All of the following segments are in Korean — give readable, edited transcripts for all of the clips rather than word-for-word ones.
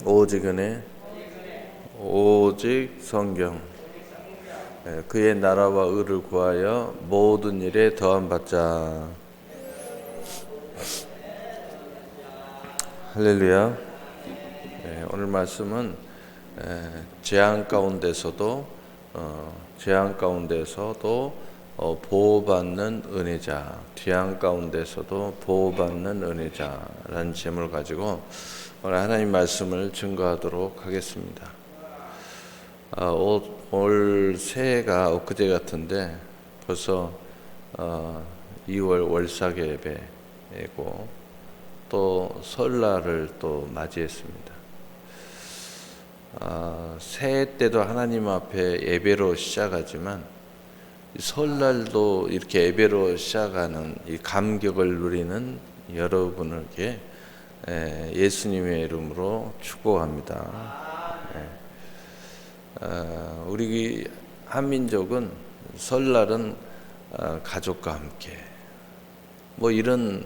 오직 은혜, 오직 성경. 그의 나라와 의를 구하여 모든 일에 더함 받자. 할렐루야. 오늘 말씀은 재앙 가운데서도 보호받는 은혜자, 재앙 가운데서도 보호받는 은혜자라는 제목을 가지고 오늘 하나님 말씀을 증거하도록 하겠습니다. 올 새해가 엊그제 같은데 벌써 2월 월사계 예배이고 또 설날을 또 맞이했습니다. 새해 때도 하나님 앞에 예배로 시작하지만 설날도 이렇게 예배로 시작하는 이 감격을 누리는 여러분에게 예수님의 이름으로 축복합니다. 우리 한민족은 설날은 가족과 함께 뭐 이런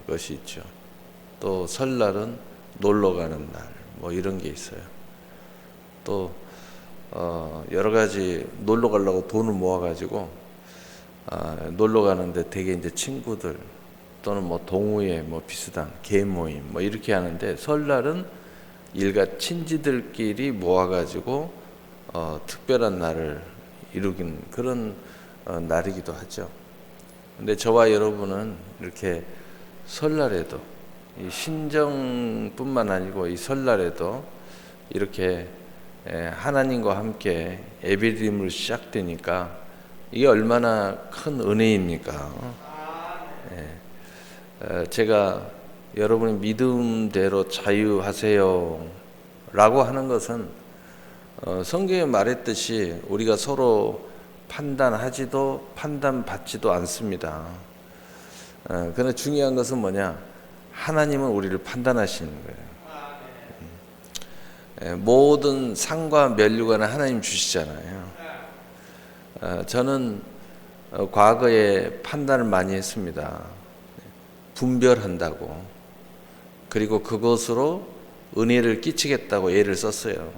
것이 있죠. 또 설날은 놀러 가는 날 뭐 이런 게 있어요. 또 여러 가지 놀러 가려고 돈을 모아가지고 놀러 가는데 되게 이제 친구들 또는 뭐 동호회 뭐 비슷한 개 모임 뭐 이렇게 하는데 설날은 일가 친지들끼리 모아가지고 특별한 날을 이루긴 그런 날이기도 하죠. 근데 저와 여러분은 이렇게 설날에도 이 신정뿐만 아니고 이 설날에도 이렇게 하나님과 함께 예배드림으로 시작되니까 이게 얼마나 큰 은혜입니까? 제가 여러분의 믿음대로 자유하세요 라고 하는 것은 성경에 말했듯이 우리가 서로 판단하지도 판단받지도 않습니다. 그러나 중요한 것은 뭐냐? 하나님은 우리를 판단하시는 거예요. 모든 상과 면류관을 하나님 주시잖아요. 저는 과거에 판단을 많이 했습니다. 분별한다고. 그리고 그것으로 은혜를 끼치겠다고 애를 썼어요.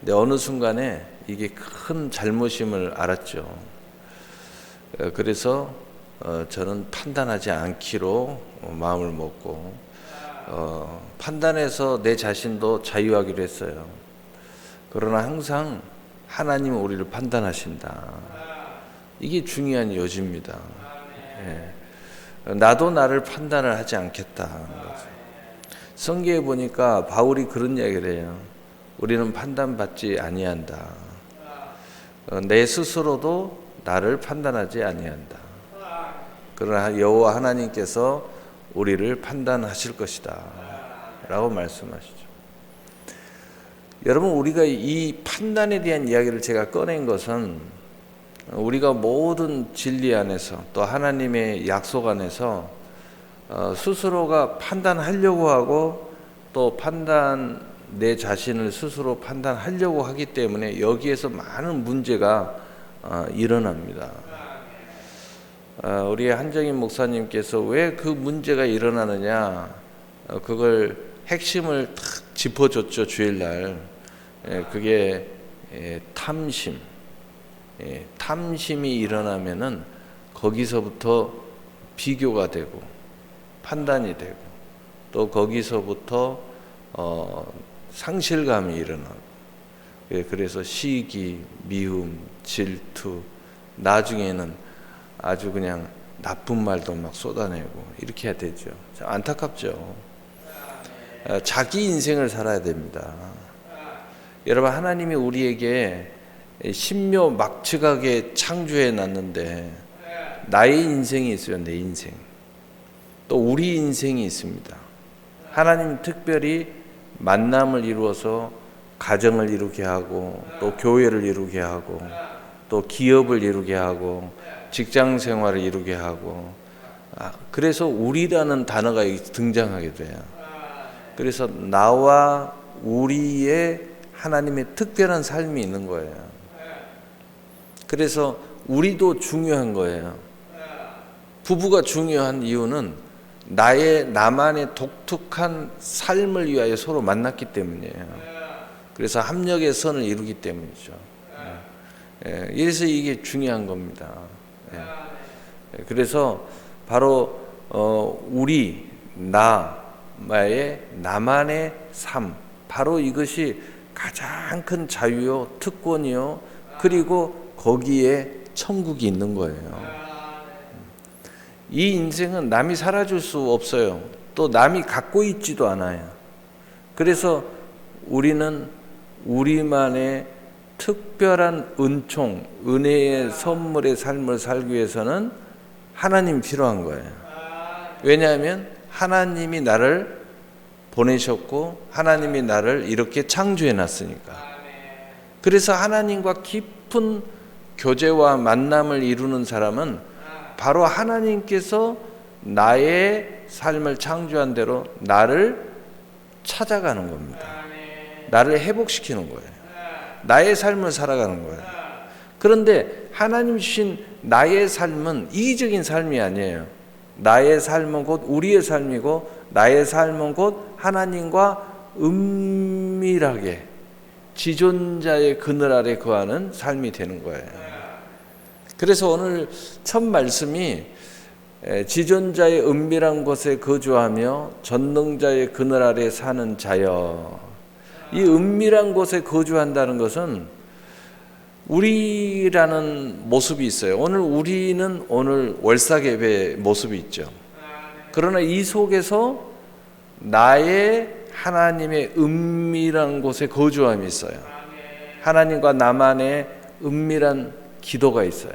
근데 어느 순간에 이게 큰 잘못임을 알았죠. 그래서 저는 판단하지 않기로 마음을 먹고 판단해서 내 자신도 자유하기로 했어요. 그러나 항상 하나님은 우리를 판단하신다. 이게 중요한 여지입니다. 나도 나를 판단을 하지 않겠다. 성경에 보니까 바울이 그런 이야기를 해요. 우리는 판단받지 아니한다. 내 스스로도 나를 판단하지 아니한다. 그러나 여호와 하나님께서 우리를 판단하실 것이다 라고 말씀하시죠. 여러분, 우리가 이 판단에 대한 이야기를 제가 꺼낸 것은 우리가 모든 진리 안에서 또 하나님의 약속 안에서 스스로가 판단하려고 하고 또 내 자신을 스스로 판단하려고 하기 때문에 여기에서 많은 문제가 일어납니다. 우리 한정인 목사님께서 왜 그 문제가 일어나느냐 그걸 핵심을 탁 짚어줬죠. 주일날. 그게 탐심이 일어나면은 거기서부터 비교가 되고 판단이 되고 또 거기서부터 상실감이 일어나고 그래서 시기, 미움, 질투 나중에는 아주 그냥 나쁜 말도 막 쏟아내고 이렇게 해야 되죠. 안타깝죠. 자기 인생을 살아야 됩니다. 여러분, 하나님이 우리에게 신묘 막측하게 창조해 놨는데 나의 인생이 있어요. 내 인생. 또 우리 인생이 있습니다. 하나님 특별히 만남을 이루어서 가정을 이루게 하고 또 교회를 이루게 하고 또 기업을 이루게 하고 직장 생활을 이루게 하고 그래서 우리라는 단어가 등장하게 돼요. 그래서 나와 우리의 하나님의 특별한 삶이 있는 거예요. 그래서 우리도 중요한 거예요. 부부가 중요한 이유는 나만의 독특한 삶을 위하여 서로 만났기 때문이에요. 그래서 합력의 선을 이루기 때문이죠. 그래서 이게 중요한 겁니다. 그래서 바로 나만의 삶, 바로 이것이 가장 큰 자유요, 특권이요, 그리고 거기에 천국이 있는 거예요. 이 인생은 남이 살아줄 수 없어요. 또 남이 갖고 있지도 않아요. 그래서 우리는 우리만의 특별한 은총, 은혜의 선물의 삶을 살기 위해서는 하나님이 필요한 거예요. 왜냐하면 하나님이 나를 보내셨고 하나님이 나를 이렇게 창조해 놨으니까. 그래서 하나님과 깊은 교제와 만남을 이루는 사람은 바로 하나님께서 나의 삶을 창조한 대로 나를 찾아가는 겁니다. 나를 회복시키는 거예요. 나의 삶을 살아가는 거예요. 그런데 하나님 주신 나의 삶은 이기적인 삶이 아니에요. 나의 삶은 곧 우리의 삶이고 나의 삶은 곧 하나님과 은밀하게 지존자의 그늘 아래 거하는 삶이 되는 거예요. 그래서 오늘 첫 말씀이 지존자의 은밀한 곳에 거주하며 전능자의 그늘 아래 사는 자여. 이 은밀한 곳에 거주한다는 것은 우리라는 모습이 있어요. 우리는 오늘 월사계배의 모습이 있죠. 그러나 이 속에서 나의 하나님의 은밀한 곳에 거주함이 있어요. 하나님과 나만의 은밀한 기도가 있어요.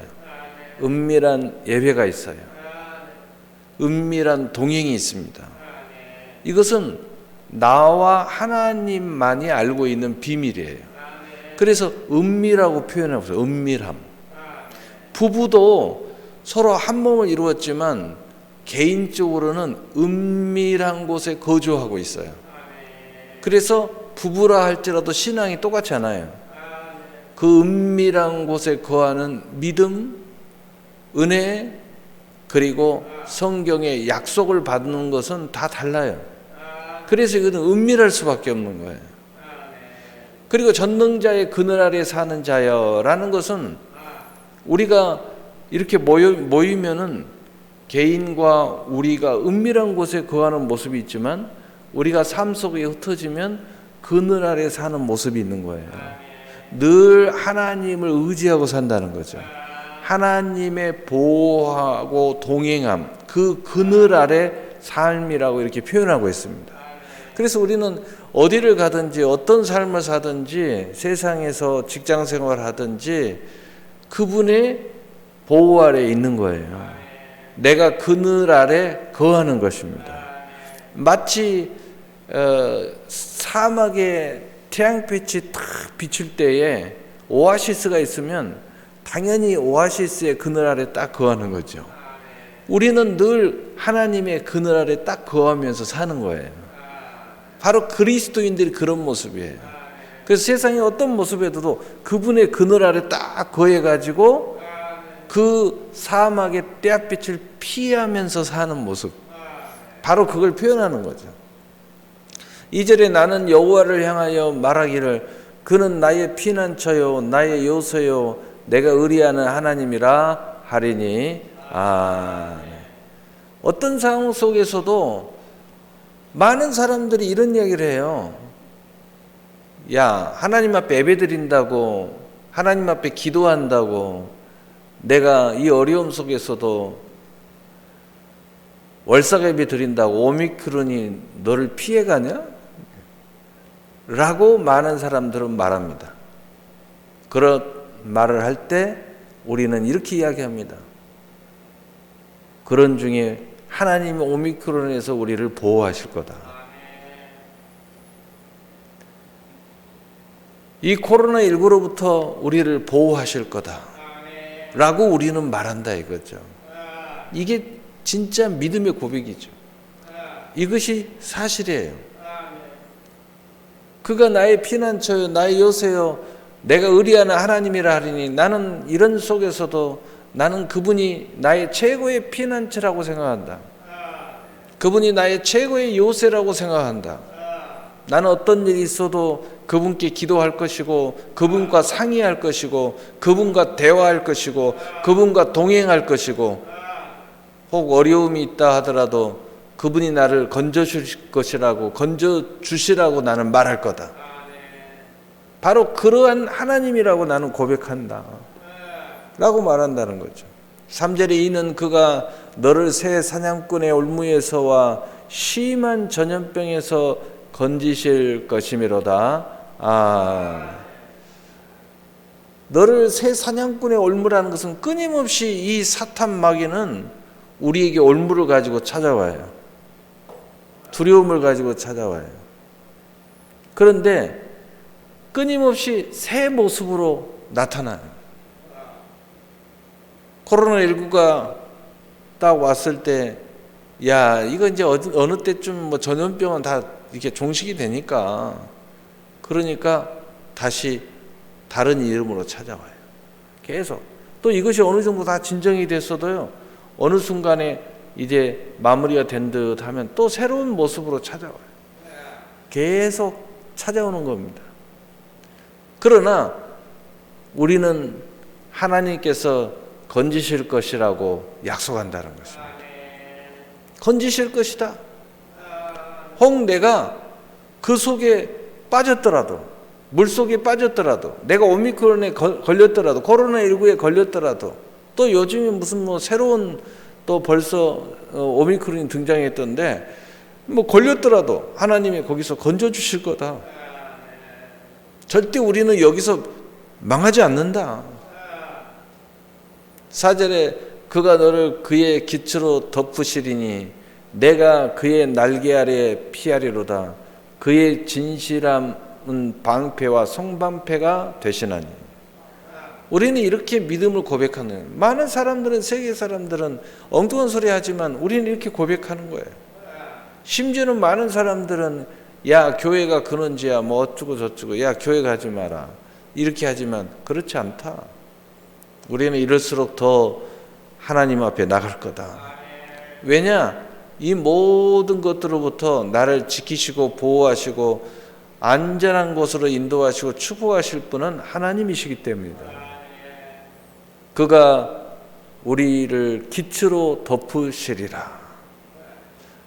은밀한 예배가 있어요. 은밀한 동행이 있습니다. 이것은 나와 하나님만이 알고 있는 비밀이에요. 그래서 은밀하고 표현하고 있어요. 은밀함. 부부도 서로 한 몸을 이루었지만 개인적으로는 은밀한 곳에 거주하고 있어요. 그래서 부부라 할지라도 신앙이 똑같지 않아요. 그 은밀한 곳에 거하는 믿음, 은혜, 그리고 성경의 약속을 받는 것은 다 달라요. 그래서 이것은 은밀할 수밖에 없는 거예요. 그리고 전능자의 그늘 아래 사는 자여라는 것은 우리가 이렇게 모이면은 개인과 우리가 은밀한 곳에 거하는 모습이 있지만 우리가 삶 속에 흩어지면 그늘 아래 사는 모습이 있는 거예요. 늘 하나님을 의지하고 산다는 거죠. 하나님의 보호하고 동행함, 그 그늘 아래 삶이라고 이렇게 표현하고 있습니다. 그래서 우리는 어디를 가든지 어떤 삶을 사든지 세상에서 직장 생활을 하든지 그분의 보호 아래에 있는 거예요. 내가 그늘 아래 거하는 것입니다. 마치 사막에 태양빛이 탁 비칠 때에 오아시스가 있으면 당연히 오아시스의 그늘 아래 딱 거하는 거죠. 우리는 늘 하나님의 그늘 아래 딱 거하면서 사는 거예요. 바로 그리스도인들이 그런 모습이에요. 그래서 세상의 어떤 모습에도 그분의 그늘 아래 딱 거해가지고 그 사막의 떼앗빛을 피하면서 사는 모습, 바로 그걸 표현하는 거죠. 2절에 나는 여호와를 향하여 말하기를 그는 나의 피난처요 나의 요새요 내가 의리하는 하나님이라 하리니. 어떤 상황 속에서도 많은 사람들이 이런 이야기를 해요. 야, 하나님 앞에 예배드린다고, 하나님 앞에 기도한다고, 내가 이 어려움 속에서도 월삭예배 드린다고 오미크론이 너를 피해가냐? 라고 많은 사람들은 말합니다. 그런 말을 할 때 우리는 이렇게 이야기합니다. 그런 중에 하나님이 오미크론에서 우리를 보호하실 거다. 이 코로나19로부터 우리를 보호하실 거다. 라고 우리는 말한다 이거죠. 이게 진짜 믿음의 고백이죠. 이것이 사실이에요. 그가 나의 피난처요 나의 요새요 내가 의리하는 하나님이라 하리니. 나는 이런 속에서도 나는 그분이 나의 최고의 피난처라고 생각한다. 그분이 나의 최고의 요새라고 생각한다. 나는 어떤 일이 있어도 그분께 기도할 것이고, 그분과 상의할 것이고, 그분과 대화할 것이고, 그분과 동행할 것이고, 혹 어려움이 있다 하더라도 그분이 나를 건져주실 것이라고, 건져주시라고 나는 말할 거다. 바로 그러한 하나님이라고 나는 고백한다 라고 말한다는 거죠. 3절에 이는 그가 너를 새 사냥꾼의 올무에서와 심한 전염병에서 건지실 것이미로다. 너를 새 사냥꾼의 올무라는 것은 끊임없이 이 사탄 마귀는 우리에게 올무를 가지고 찾아와요. 두려움을 가지고 찾아와요. 그런데 끊임없이 새 모습으로 나타나요. 코로나19가 딱 왔을 때, 야, 이거 이제 어느 때쯤 뭐 전염병은 다 이렇게 종식이 되니까, 그러니까 다시 다른 이름으로 찾아와요. 계속. 또 이것이 어느 정도 다 진정이 됐어도요, 어느 순간에 이제 마무리가 된 듯 하면 또 새로운 모습으로 찾아와요. 계속 찾아오는 겁니다. 그러나 우리는 하나님께서 건지실 것이라고 약속한다는 것입니다. 건지실 것이다. 혹 내가 그 속에 빠졌더라도, 물속에 빠졌더라도, 내가 오미크론에 걸렸더라도, 코로나19에 걸렸더라도, 또 요즘에 무슨 뭐 새로운 또 벌써 오미크론이 등장했던데, 뭐 걸렸더라도 하나님이 거기서 건져주실 거다. 절대 우리는 여기서 망하지 않는다. 4절에 그가 너를 그의 깃으로 덮으시리니 내가 그의 날개 아래 피하리로다. 그의 진실함은 방패와 성방패가 되시나니. 우리는 이렇게 믿음을 고백하는, 많은 사람들은, 세계 사람들은 엉뚱한 소리 하지만 우리는 이렇게 고백하는 거예요. 심지어는 많은 사람들은 야, 교회가 그런지야 뭐 어쩌고 저쩌고, 야, 교회 가지 마라 이렇게 하지만 그렇지 않다. 우리는 이럴수록 더 하나님 앞에 나갈 거다. 왜냐? 이 모든 것들로부터 나를 지키시고 보호하시고 안전한 곳으로 인도하시고 축복하실 분은 하나님이시기 때문이다. 그가 우리를 깃으로 덮으시리라.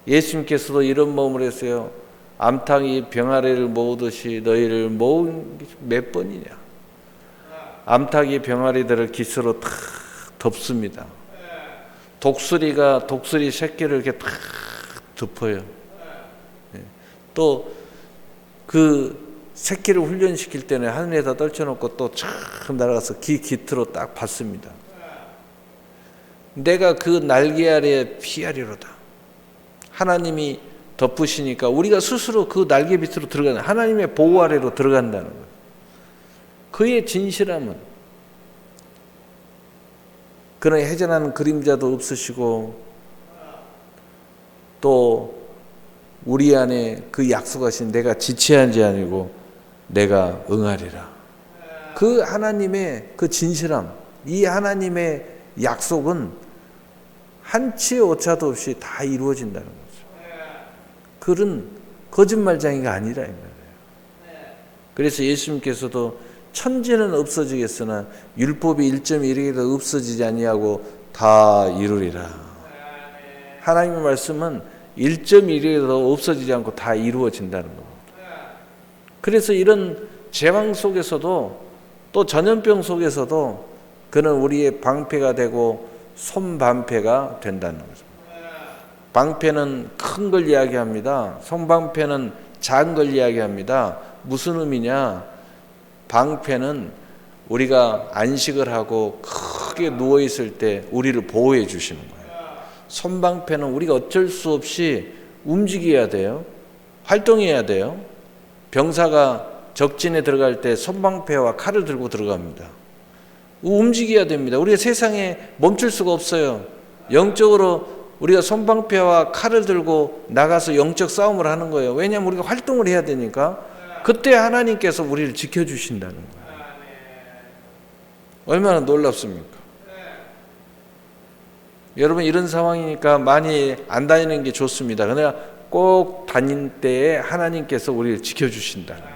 예수님께서도 이런 마음을 했어요. 암탉이 병아리를 모으듯이 너희를 모은 몇 번이냐. 암탉이 병아리들을 깃으로 탁 덮습니다. 독수리가 독수리 새끼를 이렇게 탁 덮어요. 또 그 새끼를 훈련시킬 때는 하늘에다 떨쳐놓고 또 참 날아가서 깃으로 딱 받습니다. 내가 그 날개 아래 피하리로다. 하나님이 덮으시니까 우리가 스스로 그 날개 밑으로 들어가는, 하나님의 보호 아래로 들어간다는 거예요. 그의 진실함은, 그는 해전하는 그림자도 없으시고 또 우리 안에 그 약속하신 내가 지체한 자 아니고 내가 응하리라. 그 하나님의 그 진실함, 이 하나님의 약속은 한치의 오차도 없이 다 이루어진다는 거죠. 그는 거짓말쟁이가 아니라 이 말이에요. 그래서 예수님께서도 천지는 없어지겠으나 율법이 1.1에도 없어지지 아니하고 다 이루리라. 하나님의 말씀은 1.1에도 없어지지 않고 다 이루어진다는 겁니다. 그래서 이런 재앙 속에서도 또 전염병 속에서도 그는 우리의 방패가 되고 손방패가 된다는 거죠. 방패는 큰 걸 이야기합니다. 손방패는 작은 걸 이야기합니다. 무슨 의미냐? 방패는 우리가 안식을 하고 크게 누워있을 때 우리를 보호해 주시는 거예요. 손방패는 우리가 어쩔 수 없이 움직여야 돼요. 활동해야 돼요. 병사가 적진에 들어갈 때 손방패와 칼을 들고 들어갑니다. 움직여야 됩니다. 우리가 세상에 멈출 수가 없어요. 영적으로 우리가 손방패와 칼을 들고 나가서 영적 싸움을 하는 거예요. 왜냐하면 우리가 활동을 해야 되니까. 그때 하나님께서 우리를 지켜주신다는 거예요. 얼마나 놀랍습니까? 여러분 이런 상황이니까 많이 안 다니는 게 좋습니다. 그러나 꼭 다닐 때에 하나님께서 우리를 지켜주신다는 거죠.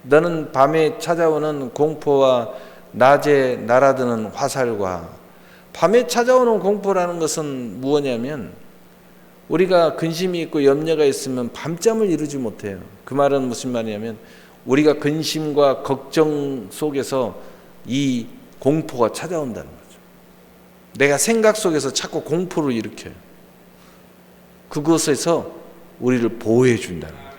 너는 밤에 찾아오는 공포와 낮에 날아드는 화살과, 밤에 찾아오는 공포라는 것은 무엇이냐면 우리가 근심이 있고 염려가 있으면 밤잠을 이루지 못해요. 그 말은 무슨 말이냐면 우리가 근심과 걱정 속에서 이 공포가 찾아온다는 거죠. 내가 생각 속에서 자꾸 공포를 일으켜요. 그것에서 우리를 보호해 준다는 거죠.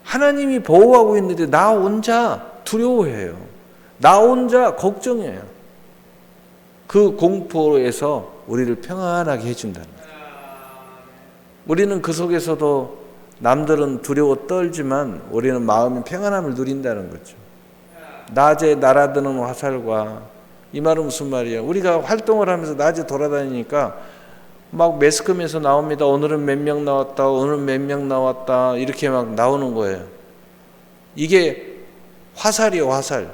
하나님이 보호하고 있는데 나 혼자 두려워해요. 나 혼자 걱정해요. 그 공포에서 우리를 평안하게 해준다는 거죠. 우리는 그 속에서도 남들은 두려워 떨지만 우리는 마음의 평안함을 누린다는 거죠. 낮에 날아드는 화살과, 이 말은 무슨 말이에요? 우리가 활동을 하면서 낮에 돌아다니니까 막 매스컴에서 나옵니다. 오늘은 몇 명 나왔다, 오늘은 몇 명 나왔다, 이렇게 막 나오는 거예요. 이게 화살이에요, 화살.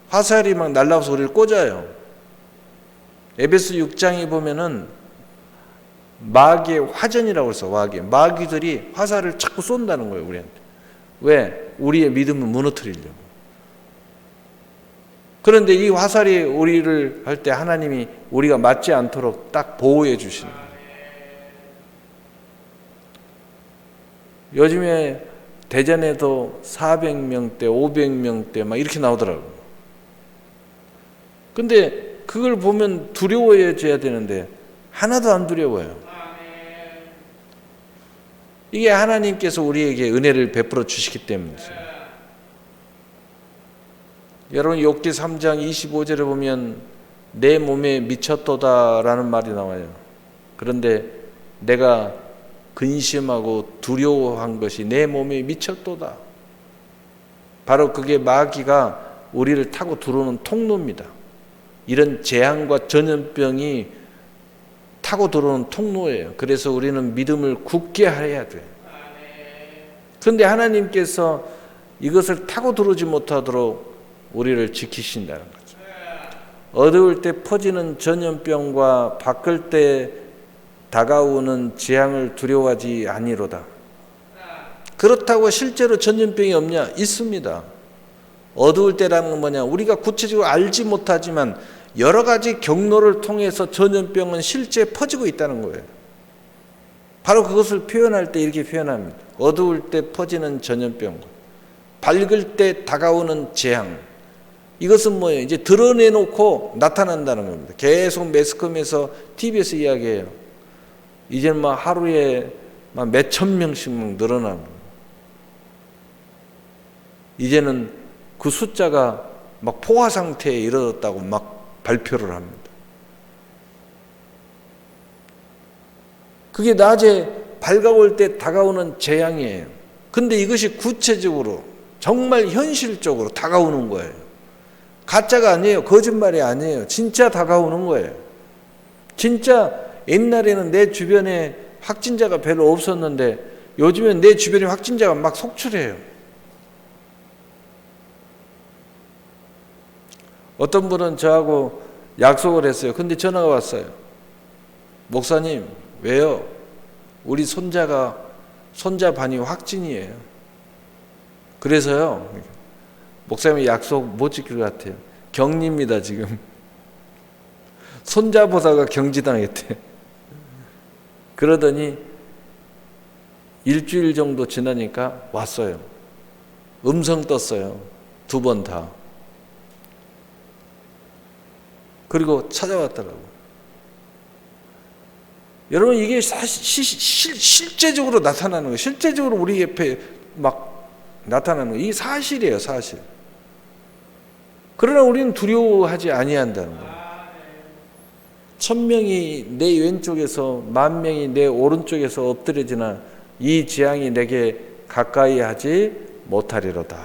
화살이 막 날라와서 우리를 꽂아요. 에베소 6장에 보면은 마귀의 화전이라고 해서 마귀들이 화살을 자꾸 쏜다는 거예요, 우리한테. 왜? 우리의 믿음을 무너뜨리려고. 그런데 이 화살이 우리를 할 때 하나님이 우리가 맞지 않도록 딱 보호해 주시는 거예요. 요즘에 대전에도 400명대, 500명대 막 이렇게 나오더라고요. 근데 그걸 보면 두려워해줘야 되는데 하나도 안 두려워요. 이게 하나님께서 우리에게 은혜를 베풀어 주시기 때문이죠. 여러분 욥기 3장 25절에 보면 내 몸에 미쳤도다라는 말이 나와요. 그런데 내가 근심하고 두려워한 것이 내 몸에 미쳤도다. 바로 그게 마귀가 우리를 타고 들어오는 통로입니다. 이런 재앙과 전염병이 타고 들어오는 통로예요. 그래서 우리는 믿음을 굳게 해야 돼요. 그런데 하나님께서 이것을 타고 들어오지 못하도록 우리를 지키신다는 거죠. 어두울 때 퍼지는 전염병과 바쁠 때 다가오는 재앙을 두려워하지 아니로다. 그렇다고 실제로 전염병이 없냐? 있습니다. 어두울 때라는 건 뭐냐? 우리가 구체적으로 알지 못하지만 여러 가지 경로를 통해서 전염병은 실제 퍼지고 있다는 거예요. 바로 그것을 표현할 때 이렇게 표현합니다. 어두울 때 퍼지는 전염병, 밝을 때 다가오는 재앙. 이것은 뭐예요? 이제 드러내놓고 나타난다는 겁니다. 계속 매스컴에서, TV에서 이야기해요. 이제는 막 하루에 막 몇천 명씩 막 늘어나는 거예요. 이제는 그 숫자가 막 포화 상태에 이르렀다고 막 발표를 합니다. 그게 낮에 밝아올 때 다가오는 재앙이에요. 근데 이것이 구체적으로 정말 현실적으로 다가오는 거예요. 가짜가 아니에요. 거짓말이 아니에요. 진짜 다가오는 거예요. 진짜 옛날에는 내 주변에 확진자가 별로 없었는데 요즘엔 내 주변에 확진자가 막 속출해요. 어떤 분은 저하고 약속을 했어요. 근데 전화가 왔어요. 목사님, 왜요? 우리 손자 반이 확진이에요. 그래서요, 목사님이 약속 못 지킬 것 같아요. 격리입니다, 지금. 손자 보다가 경지당했대. 그러더니 일주일 정도 지나니까 왔어요. 음성 떴어요. 2번 다. 그리고 찾아왔더라고요. 여러분 이게 실제적으로 나타나는 거예요. 실제적으로 우리 옆에 막 나타나는 거예요. 이게 사실이에요, 사실. 그러나 우리는 두려워하지 아니한다는 거예요. 1000명이 내 왼쪽에서 10,000명이 내 오른쪽에서 엎드려지나 이 재앙이 내게 가까이 하지 못하리로다.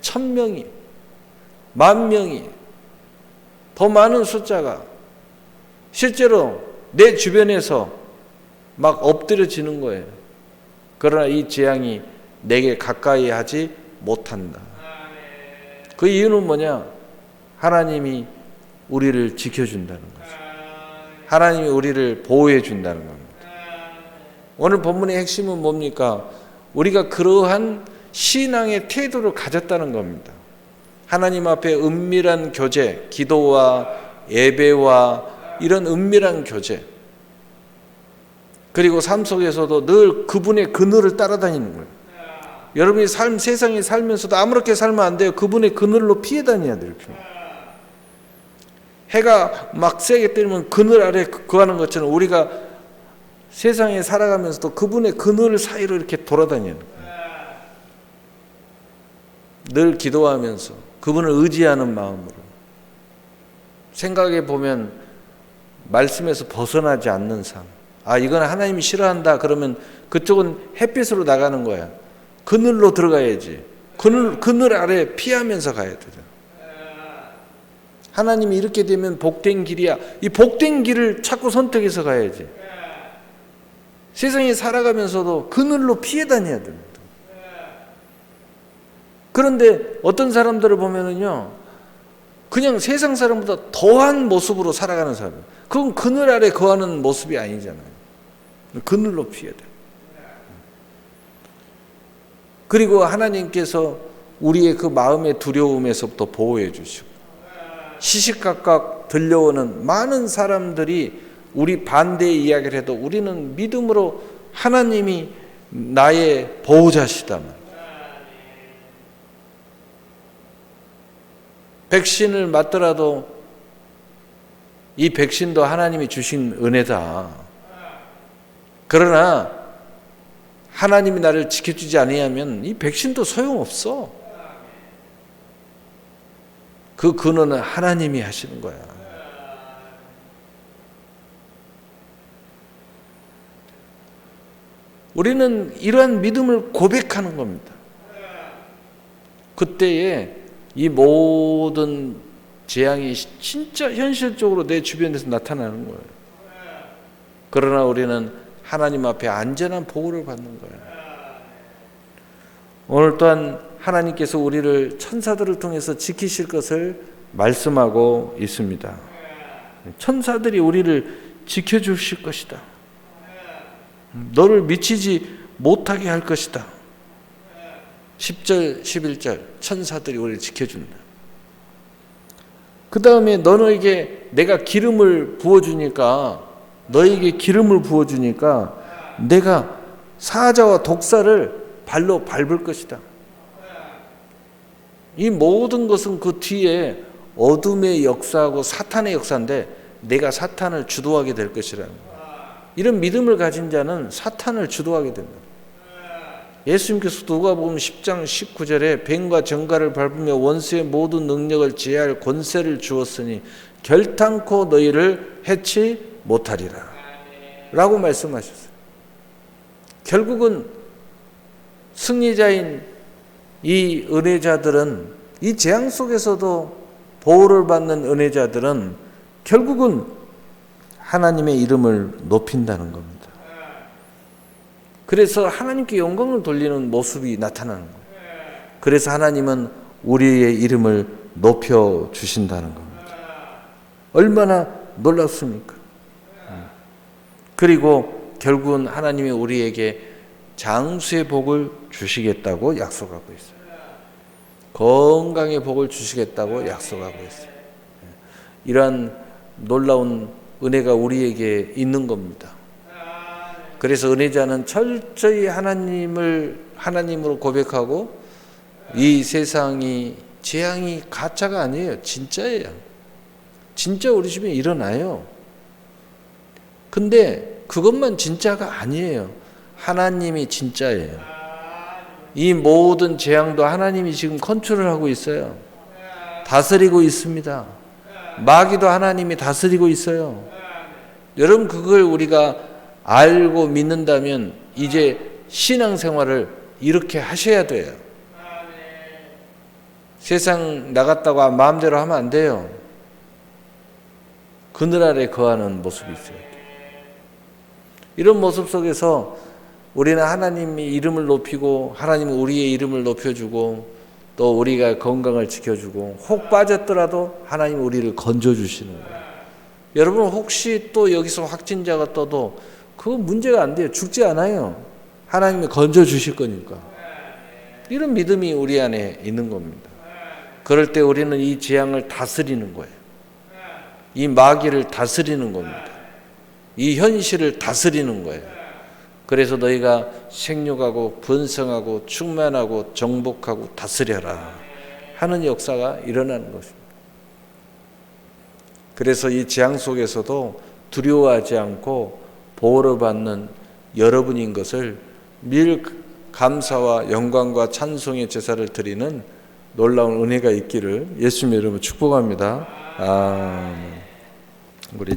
1000명이, 10,000명이, 더 많은 숫자가 실제로 내 주변에서 막 엎드려지는 거예요. 그러나 이 재앙이 내게 가까이 하지 못한다. 그 이유는 뭐냐? 하나님이 우리를 지켜준다는 거죠. 하나님이 우리를 보호해 준다는 겁니다. 오늘 본문의 핵심은 뭡니까? 우리가 그러한 신앙의 태도를 가졌다는 겁니다. 하나님 앞에 은밀한 교제, 기도와 예배와 이런 은밀한 교제, 그리고 삶 속에서도 늘 그분의 그늘을 따라다니는 거예요. 여러분이 세상에 살면서도 아무렇게 살면 안 돼요. 그분의 그늘로 피해 다녀야 돼요. 해가 막 세게 때리면 그늘 아래 거하는 것처럼 우리가 세상에 살아가면서도 그분의 그늘 사이로 이렇게 돌아다니는 거예요. 늘 기도하면서 그분을 의지하는 마음으로 생각해 보면 말씀에서 벗어나지 않는 삶. 이건 하나님이 싫어한다 그러면 그쪽은 햇빛으로 나가는 거야. 그늘로 들어가야지. 그늘 아래 피하면서 가야 돼요. 하나님이 이렇게 되면 복된 길이야. 이 복된 길을 자꾸 선택해서 가야지. 세상에 살아가면서도 그늘로 피해 다녀야 됩니다. 그런데 어떤 사람들을 보면은요, 그냥 세상 사람보다 더한 모습으로 살아가는 사람. 그건 그늘 아래 거하는 모습이 아니잖아요. 그늘로 피해야 돼요. 그리고 하나님께서 우리의 그 마음의 두려움에서부터 보호해 주시고, 시시각각 들려오는 많은 사람들이 우리 반대의 이야기를 해도 우리는 믿음으로 하나님이 나의 보호자시다면, 백신을 맞더라도 이 백신도 하나님이 주신 은혜다. 그러나 하나님이 나를 지켜주지 아니하면 이 백신도 소용없어. 그 근원은 하나님이 하시는 거야. 우리는 이러한 믿음을 고백하는 겁니다. 그때에 이 모든 재앙이 진짜 현실적으로 내 주변에서 나타나는 거예요. 그러나 우리는 하나님 앞에 안전한 보호를 받는 거예요. 오늘 또한 하나님께서 우리를 천사들을 통해서 지키실 것을 말씀하고 있습니다. 천사들이 우리를 지켜주실 것이다. 너를 미치지 못하게 할 것이다. 10절, 11절 천사들이 우리를 지켜준다. 그 다음에 너에게 내가 기름을 부어주니까, 너에게 기름을 부어주니까 내가 사자와 독사를 발로 밟을 것이다. 이 모든 것은 그 뒤에 어둠의 역사하고 사탄의 역사인데 내가 사탄을 주도하게 될 것이라는 거예요. 이런 믿음을 가진 자는 사탄을 주도하게 된다. 예수님께서 누가복음 10장 19절에 뱀과 정갈을 밟으며 원수의 모든 능력을 제할 권세를 주었으니 결탄코 너희를 해치 못하리라 라고 말씀하셨어요. 결국은 승리자인 이 은혜자들은, 이 재앙 속에서도 보호를 받는 은혜자들은 결국은 하나님의 이름을 높인다는 겁니다. 그래서 하나님께 영광을 돌리는 모습이 나타나는 거예요. 그래서 하나님은 우리의 이름을 높여주신다는 겁니다. 얼마나 놀랍습니까? 그리고 결국은 하나님이 우리에게 장수의 복을 주시겠다고 약속하고 있어요. 건강의 복을 주시겠다고 약속하고 있어요. 이러한 놀라운 은혜가 우리에게 있는 겁니다. 그래서 은혜자는 철저히 하나님으로 고백하고, 이 세상이 재앙이 가짜가 아니에요. 진짜예요. 진짜 우리 집에 일어나요. 근데 그것만 진짜가 아니에요. 하나님이 진짜예요. 이 모든 재앙도 하나님이 지금 컨트롤하고 있어요. 다스리고 있습니다. 마귀도 하나님이 다스리고 있어요. 여러분, 그걸 우리가 알고 믿는다면 이제 신앙생활을 이렇게 하셔야 돼요. 세상 나갔다고 마음대로 하면 안 돼요. 그늘 아래 거하는 모습이 있어요. 이런 모습 속에서 우리는 하나님이 이름을 높이고, 하나님은 우리의 이름을 높여주고, 또 우리가 건강을 지켜주고 혹 빠졌더라도 하나님 우리를 건져주시는 거예요. 여러분 혹시 또 여기서 확진자가 떠도 그거 문제가 안 돼요. 죽지 않아요. 하나님이 건져주실 거니까. 이런 믿음이 우리 안에 있는 겁니다. 그럴 때 우리는 이 재앙을 다스리는 거예요. 이 마귀를 다스리는 겁니다. 이 현실을 다스리는 거예요. 그래서 너희가 생육하고 번성하고 충만하고 정복하고 다스려라 하는 역사가 일어나는 것입니다. 그래서 이 재앙 속에서도 두려워하지 않고 보호를 받는 여러분인 것을 늘 감사와 영광과 찬송의 제사를 드리는 놀라운 은혜가 있기를 예수님 이름으로 축복합니다. 아멘. 우리